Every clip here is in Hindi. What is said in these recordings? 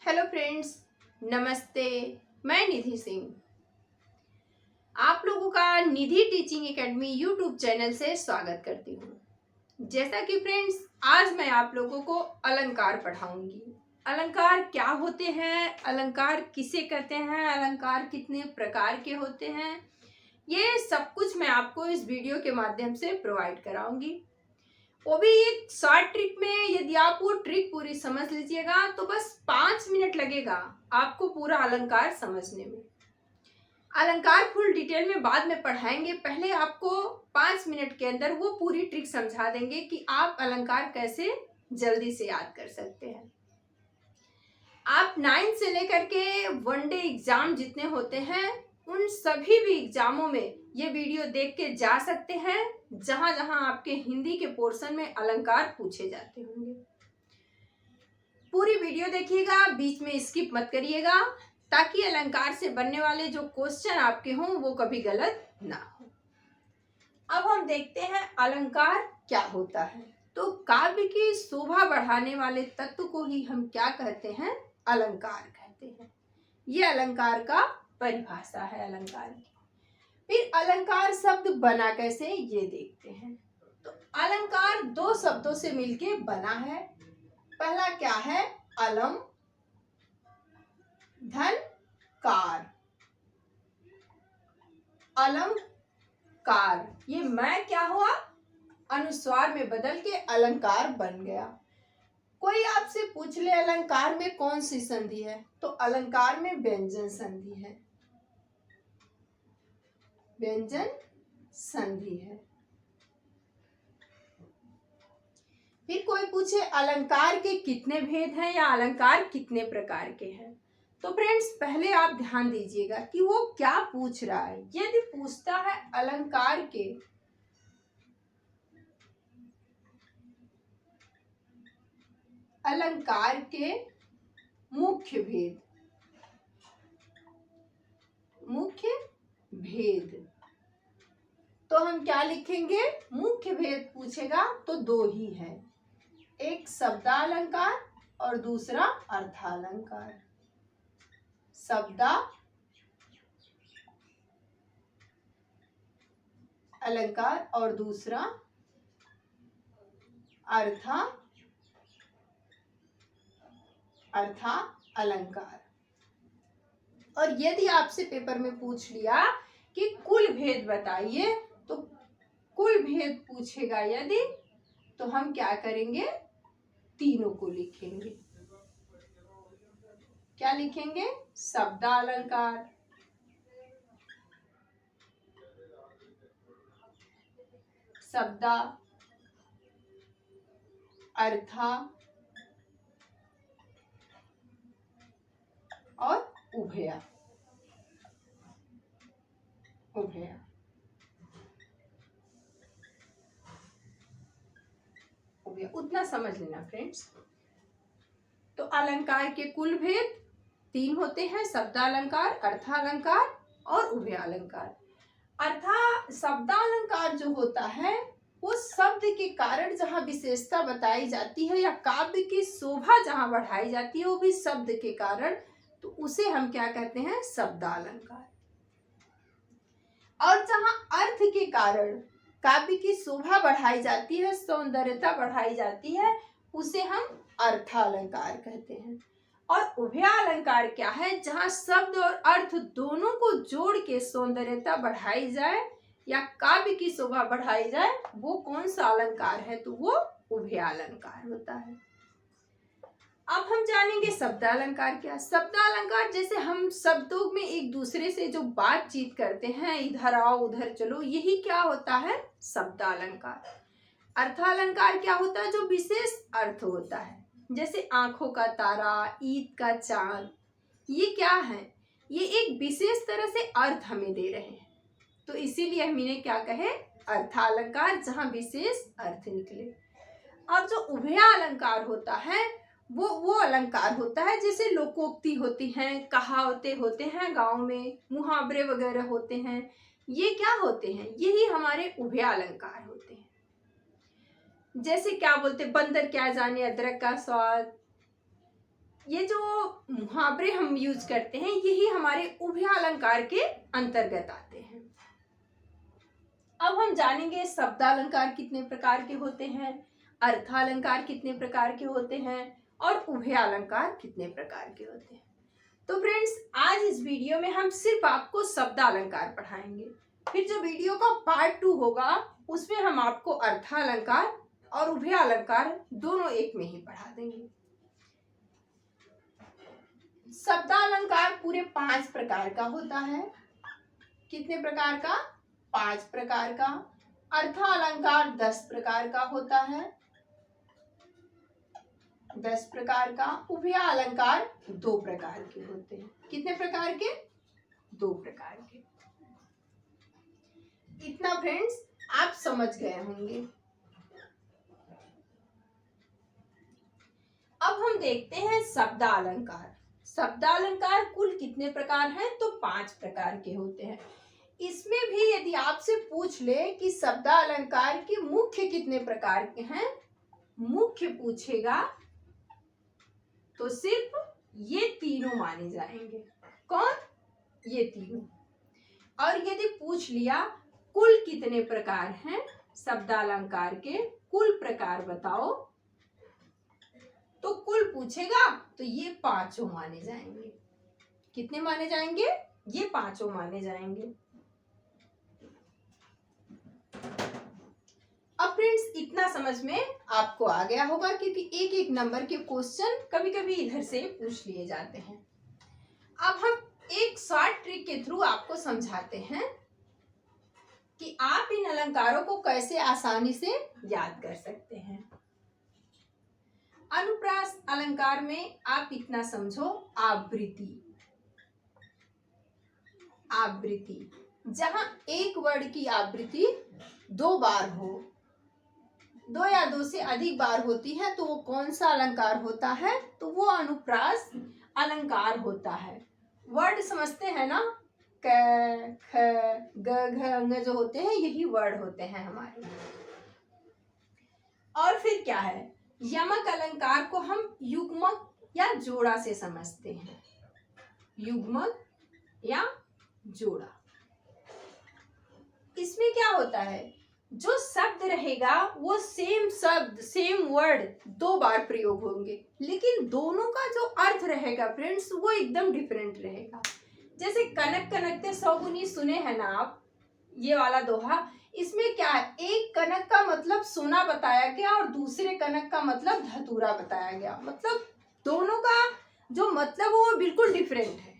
हेलो फ्रेंड्स, नमस्ते। मैं निधि सिंह आप लोगों का निधि टीचिंग एकेडमी यूट्यूब चैनल से स्वागत करती हूँ। जैसा कि फ्रेंड्स, आज मैं आप लोगों को अलंकार पढ़ाऊंगी। अलंकार क्या होते हैं, अलंकार किसे कहते हैं, अलंकार कितने प्रकार के होते हैं, ये सब कुछ मैं आपको इस वीडियो के माध्यम से प्रोवाइड कराऊंगी। वो भी एक शॉर्ट ट्रिक में। यदि आप वो ट्रिक पूरी समझ लीजिएगा तो बस 5 मिनट लगेगा आपको पूरा अलंकार समझने में। अलंकार फुल डिटेल में बाद में पढ़ाएंगे, पहले आपको 5 मिनट के अंदर वो पूरी ट्रिक समझा देंगे कि आप अलंकार कैसे जल्दी से याद कर सकते हैं। आप 9 से लेकर के वनडे एग्जाम जितने होते हैं उन सभी भी एग्जामों में ये वीडियो देख के जा सकते हैं, जहां जहां आपके हिंदी के पोर्शन में अलंकार पूछे जाते होंगे। पूरी वीडियो देखिएगा, बीच में स्किप मत करिएगा, ताकि अलंकार से बनने वाले जो क्वेश्चन आपके हों वो कभी गलत ना हो। अब हम देखते हैं अलंकार क्या होता है। तो काव्य की शोभा बढ़ाने वाले तत्व को ही हम क्या कहते हैं, अलंकार कहते हैं। ये अलंकार का परिभाषा है अलंकार की। फिर अलंकार शब्द बना कैसे, ये देखते हैं। तो अलंकार दो शब्दों से मिलके बना है। पहला क्या है, अलम धन कार। अलम कार, ये मैं क्या हुआ, अनुस्वार में बदल के अलंकार बन गया। कोई आपसे पूछ ले अलंकार में कौन सी संधि है, तो अलंकार में व्यंजन संधि है, व्यंजन संधि है। फिर कोई पूछे अलंकार के कितने भेद हैं या अलंकार कितने प्रकार के हैं, तो फ्रेंड्स पहले आप ध्यान दीजिएगा कि वो क्या पूछ रहा है। यदि पूछता है अलंकार के मुख्य भेद, मुख्य भेद, तो हम क्या लिखेंगे, मुख्य भेद पूछेगा तो दो ही है, एक शब्दालंकार और दूसरा अर्थालंकार। शब्दा अलंकार और दूसरा अर्था अलंकार। और यदि आपसे पेपर में पूछ लिया कि कुल भेद बताइए, तो कुल भेद पूछेगा यदि, तो हम क्या करेंगे, तीनों को लिखेंगे। क्या लिखेंगे, शब्दालंकार, शब्दा, अर्था और उभया। उभया उभया उतना समझ लेना फ्रेंड्स। तो अलंकार के कुल भेद 3 होते हैं, शब्दालंकार, अर्थालंकार और उभयालंकार। शब्दालंकार जो होता है वो शब्द के कारण जहाँ विशेषता बताई जाती है या काव्य की शोभा जहाँ बढ़ाई जाती है वो भी शब्द के कारण, तो उसे हम क्या कहते हैं, शब्दालंकार। और जहाँ अर्थ के कारण काव्य की शोभा बढ़ाई जाती है, सौंदर्यता बढ़ाई जाती है, उसे हम अर्थालंकार कहते हैं। और उभयालंकार क्या है, जहाँ शब्द और अर्थ दोनों को जोड़ के सौंदर्यता बढ़ाई जाए या काव्य की शोभा बढ़ाई जाए, वो कौन सा अलंकार है, तो वो उभयालंकार होता है। अब हम जानेंगे शब्दालंकार क्या। शब्दालंकार जैसे हम शब्दों में एक दूसरे से जो बातचीत करते हैं, इधर आओ उधर चलो, यही क्या होता है, शब्दालंकार। अर्थालंकार क्या होता है, जो विशेष अर्थ होता है, जैसे आंखों का तारा, ईद का चांद, ये क्या है, ये एक विशेष तरह से अर्थ हमें दे रहे हैं, तो इसीलिए हम इन्हें क्या कहे, अर्थालंकार, जहां विशेष अर्थ निकले। और जो उभयालंकार होता है वो अलंकार होता है, जैसे लोकोक्ति होती हैं, कहावतें होते हैं, गांव में मुहावरे वगैरह होते हैं, ये क्या होते हैं, यही हमारे उभयालंकार होते हैं। जैसे क्या बोलते, बंदर क्या जाने अदरक का स्वाद, ये जो मुहावरे हम यूज करते हैं यही हमारे उभयालंकार के अंतर्गत आते हैं। अब हम जानेंगे शब्दालंकार कितने प्रकार के होते हैं, अर्थालंकार कितने प्रकार के होते हैं और उभयालंकार कितने प्रकार के होते हैं। तो फ्रेंड्स, आज इस वीडियो में हम सिर्फ आपको शब्दालंकार पढ़ाएंगे। फिर जो वीडियो का पार्ट 2 होगा उसमें हम आपको अर्थालंकार और उभयालंकार दोनों एक में ही पढ़ा देंगे। शब्दालंकार पूरे 5 प्रकार का होता है। कितने प्रकार का? 5 प्रकार का। अर्थालंकार 10 प्रकार का होता है, 10 प्रकार का। उभयालंकार 2 प्रकार के होते हैं। कितने प्रकार के? 2 प्रकार के। इतना फ्रेंड्स आप समझ गए होंगे। अब हम देखते हैं शब्दालंकार। शब्दालंकार कुल कितने प्रकार हैं? तो 5 प्रकार के होते हैं। इसमें भी यदि आपसे पूछ ले कि शब्दालंकार के मुख्य कितने प्रकार के हैं, मुख्य पूछेगा तो सिर्फ ये तीनों माने जाएंगे। कौन? ये तीनों। और यदि पूछ लिया कुल कितने प्रकार हैं शब्दालंकार के, कुल प्रकार बताओ, तो कुल पूछेगा तो ये 5 माने जाएंगे। कितने माने जाएंगे? ये 5 माने जाएंगे। अब फ्रेंड्स इतना समझ में आपको आ गया होगा क्योंकि एक एक नंबर के क्वेश्चन कभी कभी इधर से पूछ लिए जाते हैं। अब हम एक शॉर्ट ट्रिक के थ्रू आपको समझाते हैं कि आप इन अलंकारों को कैसे आसानी से याद कर सकते हैं। अनुप्रास अलंकार में आप इतना समझो, आवृत्ति। आवृत्ति जहां एक वर्ड की आवृत्ति 2 बार हो, 2 या 2 से अधिक बार होती है तो वो कौन सा अलंकार होता है? तो वो अनुप्रास अलंकार होता है। वर्ड समझते हैं ना, क, ख, ग, घ, अंग जो होते हैं यही वर्ड होते हैं हमारे। और फिर क्या है? यमक अलंकार को हम युग्मक या जोड़ा से समझते हैं। युग्मक या जोड़ा। इसमें क्या होता है? जो शब्द रहेगा वो सेम शब्द, सेम वर्ड 2 बार प्रयोग होंगे, लेकिन दोनों का जो अर्थ रहेगा फ्रेंड्स वो एकदम डिफरेंट रहेगा। जैसे कनक कनकते 100 गुनी सुने हैं ना आप, ये वाला दोहा। इसमें क्या है? एक कनक का मतलब सोना बताया गया और दूसरे कनक का मतलब धतूरा बताया गया। मतलब दोनों का जो मतलब वो बिल्कुल डिफरेंट है,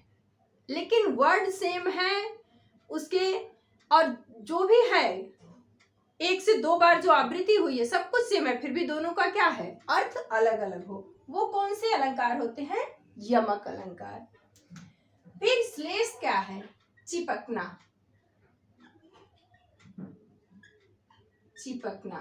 लेकिन वर्ड सेम है उसके, और जो भी है 1 से 2 बार जो आवृत्ति हुई है सब कुछ सेम है, फिर भी दोनों का क्या है? अर्थ अलग अलग हो। वो कौन से अलंकार होते हैं? यमक अलंकार। फिर श्लेष क्या है? चिपकना। चिपकना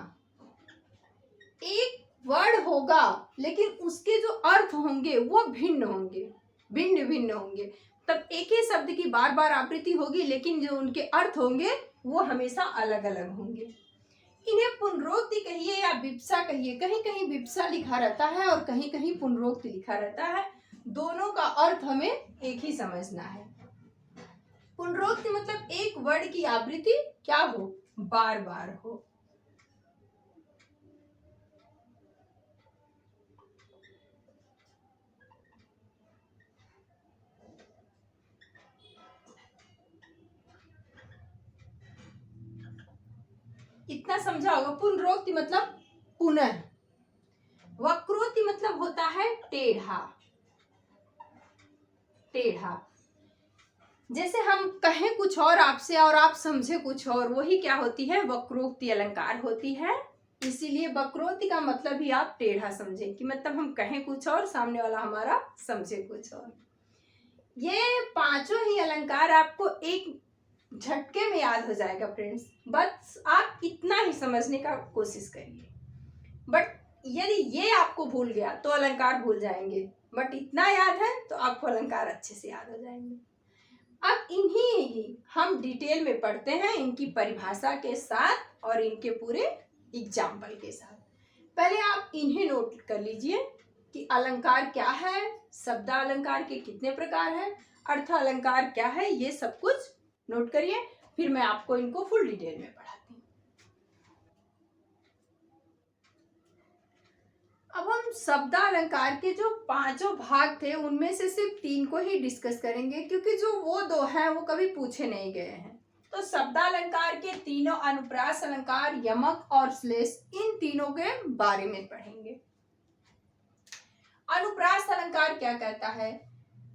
एक वर्ड होगा लेकिन उसके जो अर्थ होंगे वो भिन्न होंगे, भिन्न भिन्न होंगे। तब एक ही शब्द की बार बार आवृत्ति होगी लेकिन जो उनके अर्थ होंगे वो हमेशा अलग अलग होंगे। इन्हें पुनरोक्ति कहिए या विप्सा कहिए। कहीं कहीं विप्सा लिखा रहता है और कहीं कहीं पुनरोक्ति लिखा रहता है। दोनों का अर्थ हमें एक ही समझना है। पुनरोक्ति मतलब एक वर्ड की आवृत्ति क्या हो? बार बार हो। इतना समझा होगा। पुनरोक्ति मतलब पुनः। वक्रोक्ति मतलब होता है टेढ़ा। टेढ़ा जैसे हम कहें कुछ और आपसे और आप समझे कुछ और, वही क्या होती है? वक्रोक्ति अलंकार होती है। इसीलिए वक्रोक्ति का मतलब ही आप टेढ़ा समझें कि मतलब हम कहें कुछ और, सामने वाला हमारा समझे कुछ और। ये 5 ही अलंकार आपको एक झटके में याद हो जाएगा फ्रेंड्स। बस आप इतना ही समझने का कोशिश करिए। बट यदि ये आपको भूल गया तो अलंकार भूल जाएंगे, बट इतना याद है तो आपको अलंकार अच्छे से याद हो जाएंगे। अब इन्हीं ही हम डिटेल में पढ़ते हैं, इनकी परिभाषा के साथ और इनके पूरे एग्जाम्पल के साथ। पहले आप इन्हें नोट कर लीजिए। कि अलंकार क्या है, शब्द अलंकार के कितने प्रकार हैं, अर्थ अलंकार क्या है, ये सब कुछ नोट करिए, फिर मैं आपको इनको फुल डिटेल में पढ़ाती हूँ। अब हम शब्द अलंकार के जो 5 भाग थे उनमें से सिर्फ 3 को ही डिस्कस करेंगे, क्योंकि जो वो 2 हैं वो कभी पूछे नहीं गए हैं। तो शब्द अलंकार के तीनों अनुप्रास अलंकार, यमक और श्लेष, इन तीनों के बारे में पढ़ेंगे। अनुप्रास अलंकार क्या कहता है?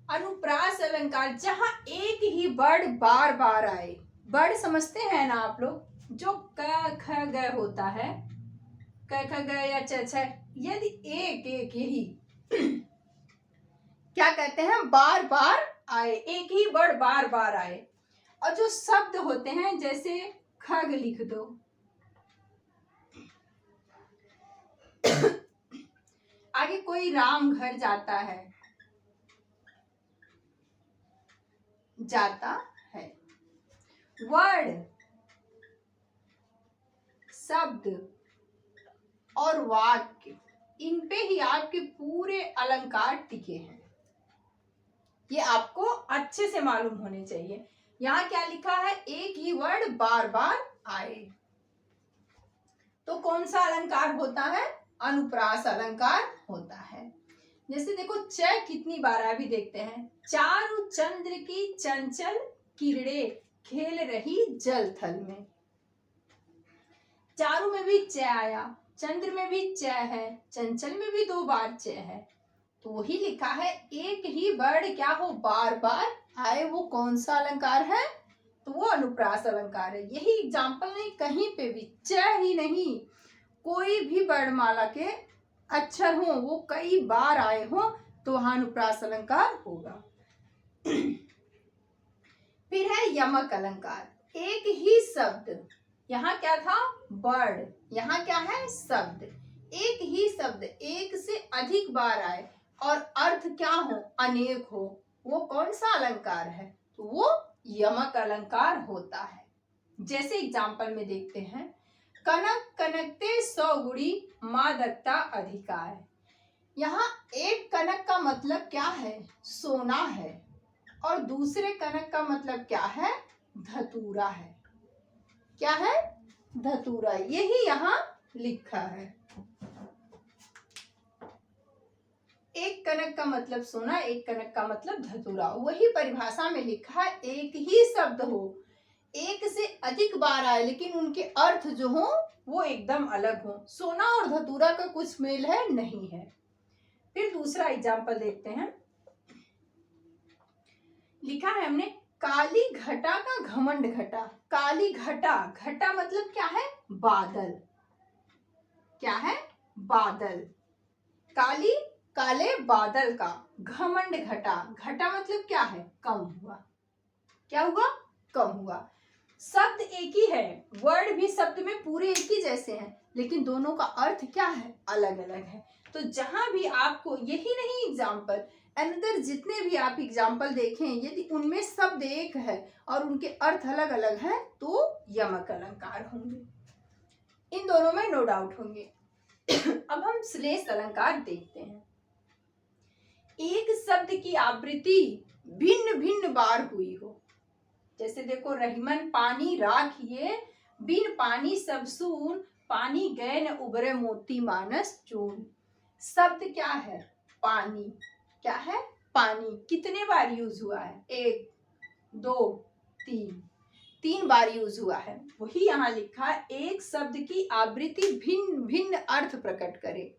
अनुप्रास अलंकार जहां एक ही वर्ड बार बार आए। वर्ड समझते हैं ना आप लोग, जो क ख ग होता है, क ख ग या च छ, यदि एक एक यही क्या कहते हैं, बार बार आए, एक ही वर्ड बार बार आए। और जो शब्द होते हैं, जैसे खग लिख दो, आगे कोई राम घर जाता है, जाता है। वर्ड, शब्द और वाक्य, इन पे ही आपके पूरे अलंकार टिके हैं। ये आपको अच्छे से मालूम होने चाहिए। यहाँ क्या लिखा है, एक ही वर्ड बार बार आए, तो कौन सा अलंकार होता है? अनुप्रास अलंकार होता है। जैसे देखो च कितनी बार अभी देखते हैं, चारु चंद्र की चंचल किरणें खेल रही जल थल में। चारु में भी च आया, चंद्र में भी च है, चंचल में भी 2 बार च है, तो वही लिखा है एक ही वर्ड क्या हो, बार बार आए, वो कौन सा अलंकार है? तो वो अनुप्रास अलंकार है। यही एग्जाम्पल नहीं, कहीं पे भी च ही नहीं, कोई भी वर्णमाला के अक्षर हो वो कई बार आए हो तो वहां अनुप्रास अलंकार होगा। फिर है यमक अलंकार, एक ही शब्द, यहाँ क्या था, वर्ड, यहाँ क्या है, शब्द, एक ही शब्द एक से अधिक बार आए और अर्थ क्या हो, अनेक हो, वो कौन सा अलंकार है? तो वो यमक अलंकार होता है। जैसे एग्जाम्पल में देखते हैं, कनक कनकते 100 गुणी मादकता अधिकार। यहाँ एक कनक का मतलब क्या है, सोना है, और दूसरे कनक का मतलब क्या है, धतूरा है। क्या है, धतूरा, यही यहाँ लिखा है। एक कनक का मतलब सोना, एक कनक का मतलब धतूरा, वही परिभाषा में लिखा है। एक ही शब्द हो, एक से अधिक बार आए, लेकिन उनके अर्थ जो हो वो एकदम अलग हो। सोना और धतूरा का कुछ मेल है नहीं है। फिर दूसरा एग्जाम्पल देखते हैं, लिखा है हमने, काली घटा का घमंड घटा। काली घटा, घटा मतलब क्या है, बादल, क्या है, बादल, काली काले बादल का, घमंड घटा, घटा मतलब क्या है, कम हुआ, क्या हुआ, कम हुआ। शब्द एक ही है, वर्ड भी शब्द में पूरे एक ही जैसे हैं, लेकिन दोनों का अर्थ क्या है, अलग अलग है। तो जहां भी आपको, यही नहीं एग्जाम्पल, अनदर जितने भी आप एग्जाम्पल देखें, यदि उनमें शब्द एक है और उनके अर्थ अलग अलग हैं तो यमक अलंकार होंगे। इन दोनों में नो डाउट होंगे। अब हम श्लेष अलंकार देखते हैं। एक शब्द की आवृत्ति भिन्न भिन्न बार हुई हो, जैसे देखो, रहीमन पानी राखिए, बिन पानी सब सून, पानी गए न उबरे मोती मानस चून। शब्द क्या है, पानी, क्या है, पानी, कितने बार यूज हुआ है, 1 2 3, 3 बार यूज हुआ है। वही यहाँ लिखा है, एक शब्द की आवृत्ति भिन्न भिन्न अर्थ प्रकट करे।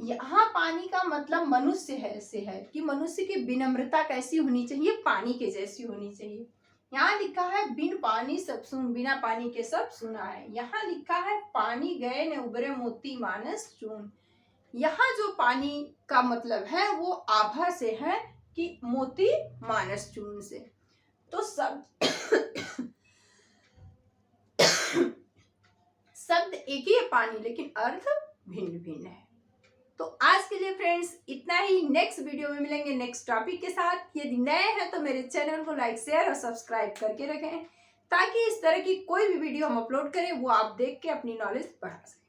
यहाँ पानी का मतलब मनुष्य है, से है कि मनुष्य की विनम्रता कैसी होनी चाहिए, पानी के जैसी होनी चाहिए। यहाँ लिखा है बिन पानी सब सुन, बिना पानी के सब सुना है। यहाँ लिखा है पानी गए न उबरे मोती मानस चून। यहाँ जो पानी का मतलब है वो आभा से है कि मोती मानस चून से। तो सब शब्द एक ही है पानी, लेकिन अर्थ भिन्न भिन्न है। तो आज के लिए फ्रेंड्स इतना ही। नेक्स्ट वीडियो में मिलेंगे नेक्स्ट टॉपिक के साथ। यदि नए हैं तो मेरे चैनल को लाइक, शेयर और सब्सक्राइब करके रखें, ताकि इस तरह की कोई भी वीडियो हम अपलोड करें वो आप देख के अपनी नॉलेज बढ़ा सकें।